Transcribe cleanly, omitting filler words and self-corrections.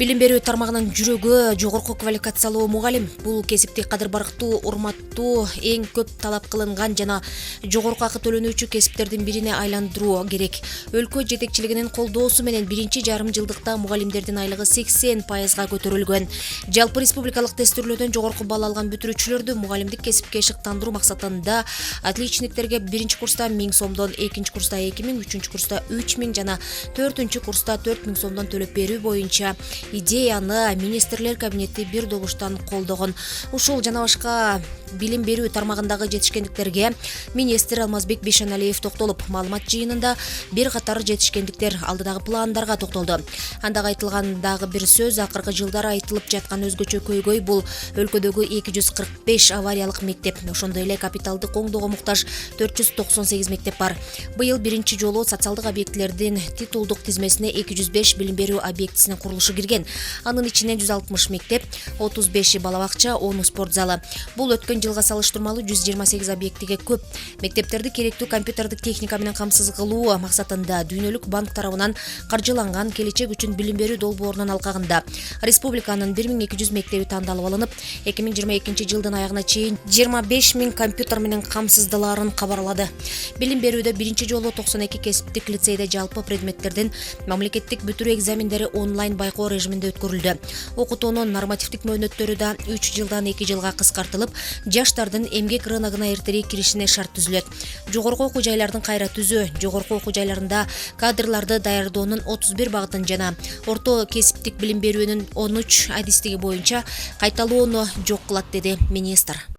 Билим берүү тармагынын жүрөгү жогорку квалификациялуу мугалим. Бул кесипти кадыр барктуу, урматтуу, эң көп талап кылынган жана жогорку акы төлөнүүчү кесиптердин бирине айландыруу керек. Өлкө жетекчилигинин колдоосу менен биринчи жарым жылдыкта мугалимдердин айлыгы 80%га көтөрүлгөн. Жалпы республикалык тестирлөөдөн жогорку балл алган бүтүрүүчүлөрдү мугалимдик кесипке шыктандыруу максатында отличниктерге биринчи курста 1000 сомдон, экинчи курста 2000, үчүнчү курста 3000 жана төртүнчү курста 4000 сомдон төлөп берүү боюнча идеяны министрлер кабинети бир добуштан колдогон. Ушул жана башка билим берүү тармагындагы жетишкендиктерге министр Алмазбек Бейшеналиев токтолуп, маалымат жыйынында бир катар жетишкендиктер алдыдагы пландарга токтолду. Анда айтылган дагы бир сөз акыркы жылдары айтылып жаткан өзгөчө көйгөй бул өлкөдөгү 245 авариялык мектеп, ошондой эле капиталдык оңдоого муктаж 498 мектеп бар. Быйыл биринчи жолу социалдык объектилердин титулдук тизмесине 205 билим берүү объектисинин курулушу кирген. Анын ичинен 160 мектеп, 35 бала бакча, 10 спорт залы. Бул өткөн жылга салыштырмалуу 128 объектиге көп. Мектептерди керектүү компьютердик техника менен камсыз кылуу максатында Дүйнөлүк банк тарабынан каржыланган келечек үчүн билим берүү долбоорунун алкагында республиканын 1200 мектеби тандалып алынып, 2022 жылдын аягына чейин 25 000 компьютер менен камсыздалаарын кабарлады. Билим берүүдө биринчи жолу 92 кесиптик лицейде жалпы предметтердин мамлекеттик бүтүрүү экзамендери онлайн байкоо режиминде өткөрүлдү. Окутуунун нормативдик мөөнөттөрү да 3 жылдан 2 жылга кыскартылып, жаштардын эмгек рыногуна эртерээк киришине шарт түзүлөт. Жогорку окуу жайлардын кайра түзүү, жогорку окуу жайларында кадрларды даярдоонун 31 багытын жана орто кесиптик билим берүүнүн 13 адистиги боюнча кайталоону жок кылат, деди министр.